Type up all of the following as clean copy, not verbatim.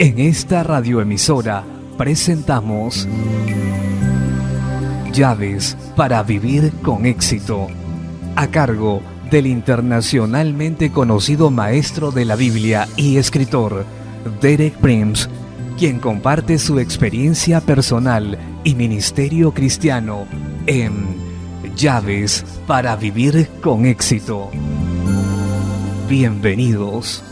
En esta radioemisora presentamos Llaves para vivir con éxito, a cargo del internacionalmente conocido maestro de la Biblia y escritor Derek Prince, quien comparte su experiencia personal y ministerio cristiano en Llaves para vivir con éxito. Bienvenidos.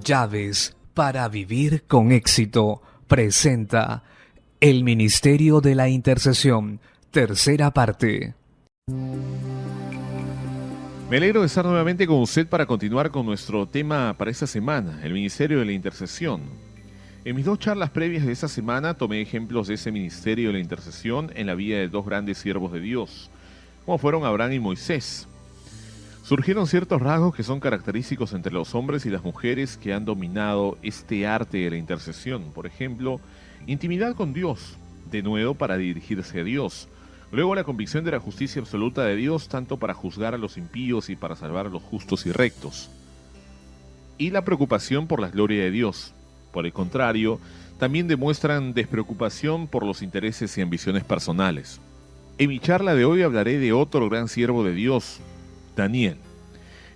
Llaves para vivir con éxito presenta el Ministerio de la Intercesión, tercera parte. Me alegro de estar nuevamente con usted para continuar con nuestro tema para esta semana, el Ministerio de la Intercesión. En mis dos charlas previas de esta semana tomé ejemplos de ese Ministerio de la Intercesión en la vida de dos grandes siervos de Dios, como fueron Abraham y Moisés. Surgieron ciertos rasgos que son característicos entre los hombres y las mujeres que han dominado este arte de la intercesión. Por ejemplo, intimidad con Dios, de nuevo para dirigirse a Dios. Luego la convicción de la justicia absoluta de Dios, tanto para juzgar a los impíos y para salvar a los justos y rectos. Y la preocupación por la gloria de Dios. Por el contrario, también demuestran despreocupación por los intereses y ambiciones personales. En mi charla de hoy hablaré de otro gran siervo de Dios, Daniel.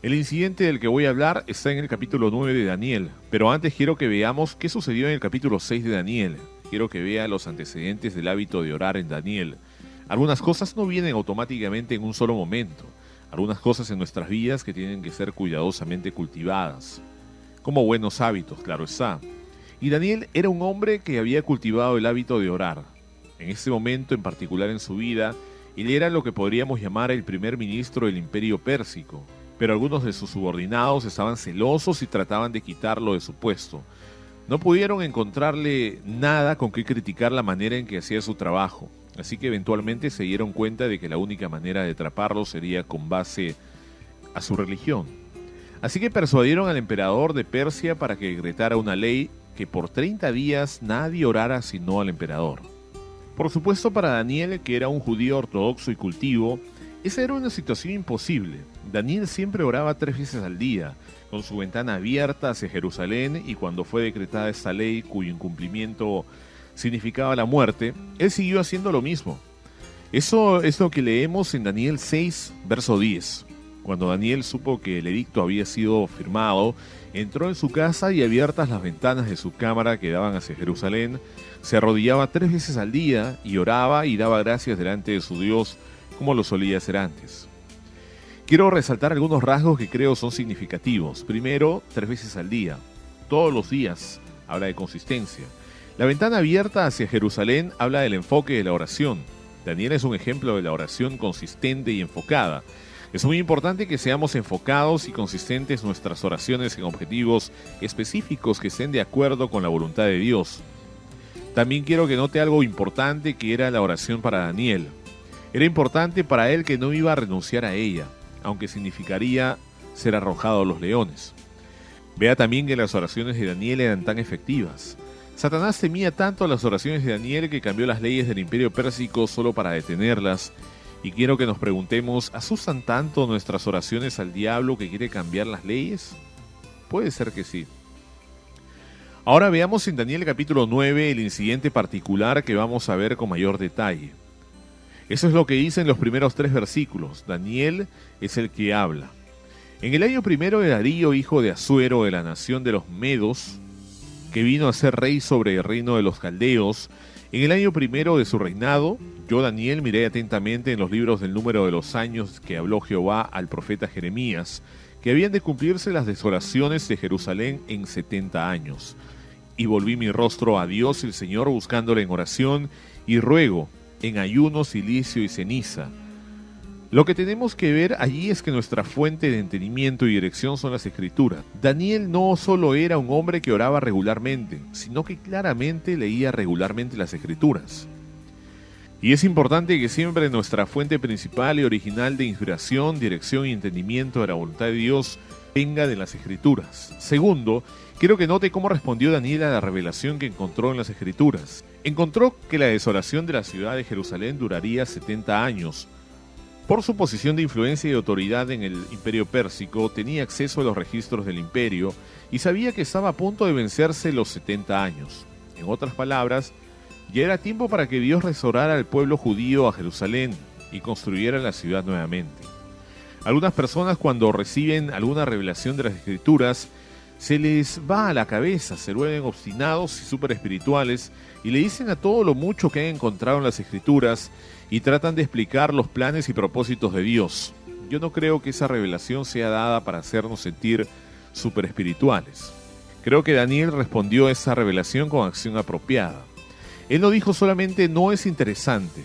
El incidente del que voy a hablar está en el capítulo 9 de Daniel, pero antes quiero que veamos qué sucedió en el capítulo 6 de Daniel. Quiero que vea los antecedentes del hábito de orar en Daniel. Algunas cosas no vienen automáticamente en un solo momento. Algunas cosas en nuestras vidas que tienen que ser cuidadosamente cultivadas. Como buenos hábitos, claro está. Y Daniel era un hombre que había cultivado el hábito de orar. En ese momento en particular en su vida, él era lo que podríamos llamar el primer ministro del Imperio Pérsico, pero algunos de sus subordinados estaban celosos y trataban de quitarlo de su puesto. No pudieron encontrarle nada con que criticar la manera en que hacía su trabajo, así que eventualmente se dieron cuenta de que la única manera de atraparlo sería con base a su religión. Así que persuadieron al emperador de Persia para que decretara una ley que por 30 días nadie orara sino al emperador. Por supuesto, para Daniel, que era un judío ortodoxo y cultivo, esa era una situación imposible. Daniel siempre oraba 3 veces al día, con su ventana abierta hacia Jerusalén, y cuando fue decretada esta ley, cuyo incumplimiento significaba la muerte, él siguió haciendo lo mismo. Eso es lo que leemos en Daniel 6, verso 10. Cuando Daniel supo que el edicto había sido firmado, entró en su casa y abiertas las ventanas de su cámara que daban hacia Jerusalén, se arrodillaba 3 veces al día y oraba y daba gracias delante de su Dios como lo solía hacer antes. Quiero resaltar algunos rasgos que creo son significativos. Primero, 3 veces al día. Todos los días habla de consistencia. La ventana abierta hacia Jerusalén habla del enfoque de la oración. Daniel es un ejemplo de la oración consistente y enfocada. Es muy importante que seamos enfocados y consistentes nuestras oraciones en objetivos específicos que estén de acuerdo con la voluntad de Dios. También quiero que note algo importante que era la oración para Daniel. Era importante para él que no iba a renunciar a ella, aunque significaría ser arrojado a los leones. Vea también que las oraciones de Daniel eran tan efectivas. Satanás temía tanto a las oraciones de Daniel que cambió las leyes del Imperio Pérsico solo para detenerlas. Y quiero que nos preguntemos, ¿asustan tanto nuestras oraciones al diablo que quiere cambiar las leyes? Puede ser que sí. Ahora veamos en Daniel capítulo 9 el incidente particular que vamos a ver con mayor detalle. Eso es lo que dicen los primeros 3 versículos. Daniel es el que habla. En el año primero de Darío, hijo de Asuero, de la nación de los Medos, que vino a ser rey sobre el reino de los caldeos, en el año primero de su reinado, yo, Daniel, miré atentamente en los libros del número de los años que habló Jehová al profeta Jeremías, que habían de cumplirse las desolaciones de Jerusalén en 70 años. Y volví mi rostro a Dios el Señor buscándole en oración y ruego, en ayuno, silicio y ceniza. Lo que tenemos que ver allí es que nuestra fuente de entendimiento y dirección son las Escrituras. Daniel no solo era un hombre que oraba regularmente, sino que claramente leía regularmente las Escrituras. Y es importante que siempre nuestra fuente principal y original de inspiración, dirección y entendimiento de la voluntad de Dios venga de las Escrituras. Segundo, quiero que note cómo respondió Daniel a la revelación que encontró en las Escrituras. Encontró que la desolación de la ciudad de Jerusalén duraría 70 años, Por su posición de influencia y autoridad en el imperio pérsico, tenía acceso a los registros del imperio y sabía que estaba a punto de vencerse los 70 años. En otras palabras, ya era tiempo para que Dios restaurara al pueblo judío a Jerusalén y construyera la ciudad nuevamente. Algunas personas, cuando reciben alguna revelación de las Escrituras, se les va a la cabeza, se vuelven obstinados y súper espirituales y le dicen a todo lo mucho que han encontrado en las Escrituras y tratan de explicar los planes y propósitos de Dios. Yo no creo que esa revelación sea dada para hacernos sentir súper espirituales. Creo que Daniel respondió a esa revelación con acción apropiada. Él no dijo solamente no es interesante.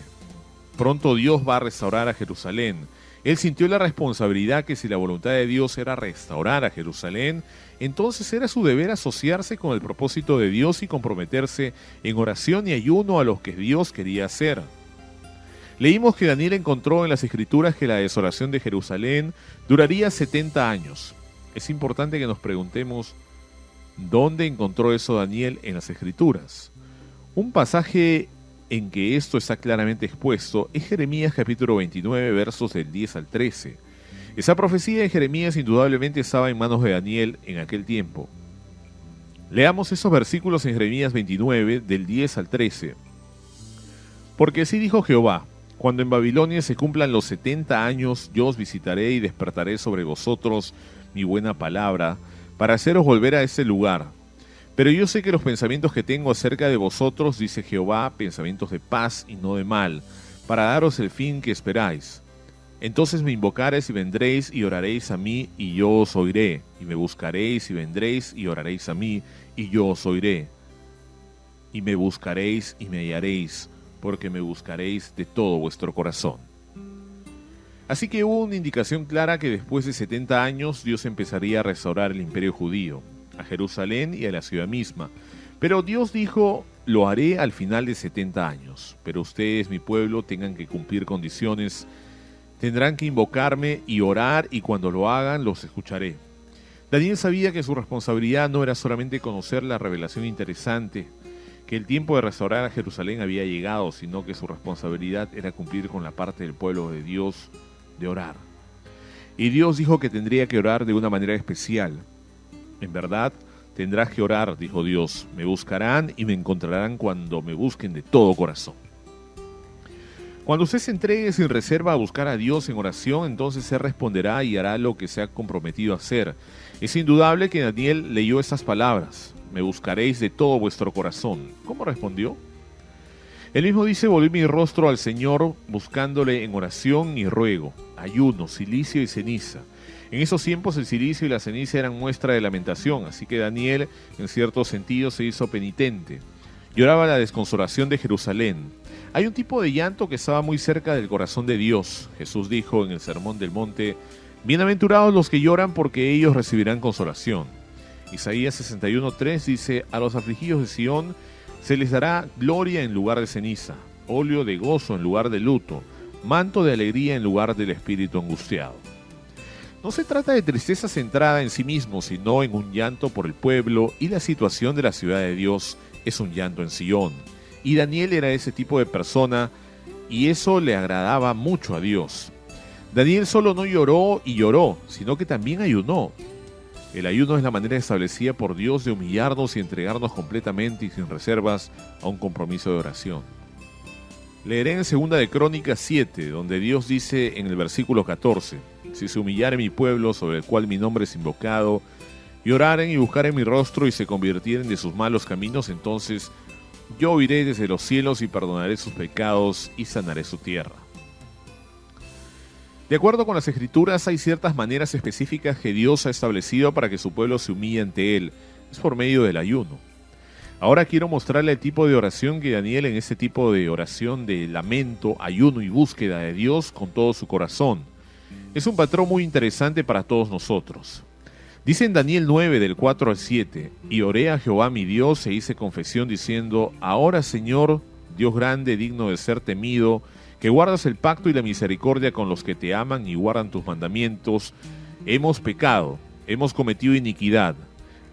Pronto Dios va a restaurar a Jerusalén. Él sintió la responsabilidad que si la voluntad de Dios era restaurar a Jerusalén, entonces era su deber asociarse con el propósito de Dios y comprometerse en oración y ayuno a lo que Dios quería hacer. Leímos que Daniel encontró en las Escrituras que la desolación de Jerusalén duraría 70 años. Es importante que nos preguntemos, ¿dónde encontró eso Daniel en las Escrituras? Un pasaje en que esto está claramente expuesto es Jeremías capítulo 29, versos del 10 al 13. Esa profecía de Jeremías indudablemente estaba en manos de Daniel en aquel tiempo. Leamos esos versículos en Jeremías 29, del 10 al 13. Porque así dijo Jehová: cuando en Babilonia se cumplan los 70 años, yo os visitaré y despertaré sobre vosotros mi buena palabra, para haceros volver a ese lugar. Pero yo sé que los pensamientos que tengo acerca de vosotros, dice Jehová, pensamientos de paz y no de mal, para daros el fin que esperáis. Entonces me invocaréis y vendréis y oraréis a mí, y yo os oiré. Y me buscaréis y vendréis y oraréis a mí, y yo os oiré. Y me buscaréis y me hallaréis, porque me buscaréis de todo vuestro corazón. Así que hubo una indicación clara que después de 70 años Dios empezaría a restaurar el imperio judío, a Jerusalén y a la ciudad misma. Pero Dios dijo, lo haré al final de 70 años, pero ustedes, mi pueblo, tengan que cumplir condiciones, tendrán que invocarme y orar, y cuando lo hagan los escucharé. Daniel sabía que su responsabilidad no era solamente conocer la revelación interesante, que el tiempo de restaurar a Jerusalén había llegado, sino que su responsabilidad era cumplir con la parte del pueblo de Dios de orar. Y Dios dijo que tendría que orar de una manera especial. En verdad, tendrás que orar, dijo Dios. Me buscarán y me encontrarán cuando me busquen de todo corazón. Cuando usted se entregue sin reserva a buscar a Dios en oración, entonces Él responderá y hará lo que se ha comprometido a hacer. Es indudable que Daniel leyó estas palabras. Me buscaréis de todo vuestro corazón. ¿Cómo respondió? Él mismo dice, volví mi rostro al Señor, buscándole en oración y ruego, ayuno, cilicio y ceniza. En esos tiempos el cilicio y la ceniza eran muestra de lamentación, así que Daniel, en cierto sentido, se hizo penitente. Lloraba la desconsolación de Jerusalén. Hay un tipo de llanto que estaba muy cerca del corazón de Dios. Jesús dijo en el Sermón del Monte, bienaventurados los que lloran porque ellos recibirán consolación. Isaías 61:3 dice, a los afligidos de Sión se les dará gloria en lugar de ceniza, óleo de gozo en lugar de luto, manto de alegría en lugar del espíritu angustiado. No se trata de tristeza centrada en sí mismo, sino en un llanto por el pueblo y la situación de la ciudad de Dios es un llanto en Sion. Y Daniel era ese tipo de persona y eso le agradaba mucho a Dios. Daniel solo no lloró y lloró, sino que también ayunó. El ayuno es la manera establecida por Dios de humillarnos y entregarnos completamente y sin reservas a un compromiso de oración. Leeré en 2 de Crónicas 7, donde Dios dice en el versículo 14, si se humillare mi pueblo sobre el cual mi nombre es invocado, y oraren y buscaren mi rostro y se convirtieren de sus malos caminos, entonces yo oiré desde los cielos y perdonaré sus pecados y sanaré su tierra. De acuerdo con las Escrituras, hay ciertas maneras específicas que Dios ha establecido para que su pueblo se humille ante Él. Es por medio del ayuno. Ahora quiero mostrarle el tipo de oración que Daniel en ese tipo de oración de lamento, ayuno y búsqueda de Dios con todo su corazón. Es un patrón muy interesante para todos nosotros. Dice en Daniel 9 del 4 al 7, y oré a Jehová mi Dios e hice confesión diciendo, ahora Señor, Dios grande, digno de ser temido, que guardas el pacto y la misericordia con los que te aman y guardan tus mandamientos, hemos pecado, hemos cometido iniquidad,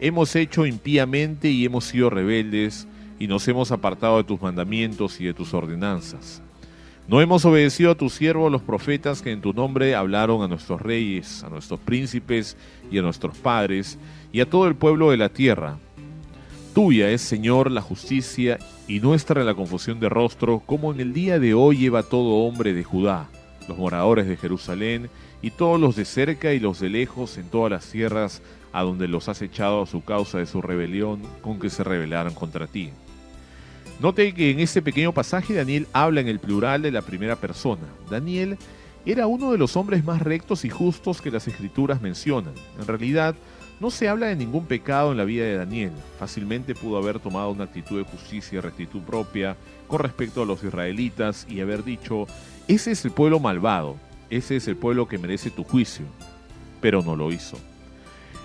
hemos hecho impíamente y hemos sido rebeldes, y nos hemos apartado de tus mandamientos y de tus ordenanzas. No hemos obedecido a tus siervos los profetas que en tu nombre hablaron a nuestros reyes, a nuestros príncipes y a nuestros padres, y a todo el pueblo de la tierra. Tuya es, Señor, la justicia y nuestra la confusión de rostro, como en el día de hoy lleva todo hombre de Judá, los moradores de Jerusalén, y todos los de cerca y los de lejos en todas las tierras a donde los has echado a su causa de su rebelión con que se rebelaron contra ti. Note que en este pequeño pasaje Daniel habla en el plural de la primera persona. Daniel era uno de los hombres más rectos y justos que las escrituras mencionan. En realidad, no se habla de ningún pecado en la vida de Daniel. Fácilmente pudo haber tomado una actitud de justicia y rectitud propia con respecto a los israelitas y haber dicho: ese es el pueblo malvado, ese es el pueblo que merece tu juicio. Pero no lo hizo.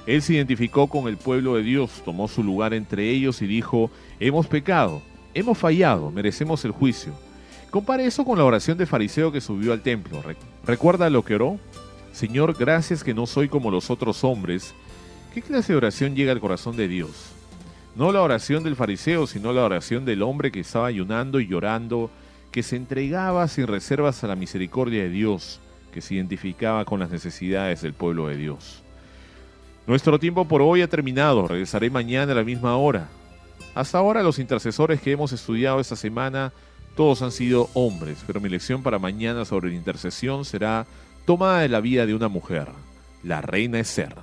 Él se identificó con el pueblo de Dios, tomó su lugar entre ellos y dijo: hemos pecado. Hemos fallado, merecemos el juicio. Compare eso con la oración del fariseo que subió al templo. ¿Recuerda lo que oró? Señor, gracias que no soy como los otros hombres. ¿Qué clase de oración llega al corazón de Dios? No la oración del fariseo, sino la oración del hombre que estaba ayunando y llorando, que se entregaba sin reservas a la misericordia de Dios, que se identificaba con las necesidades del pueblo de Dios. Nuestro tiempo por hoy ha terminado. Regresaré mañana a la misma hora. Hasta ahora los intercesores que hemos estudiado esta semana, todos han sido hombres, pero mi lección para mañana sobre la intercesión será tomada de la vida de una mujer, la reina Esther.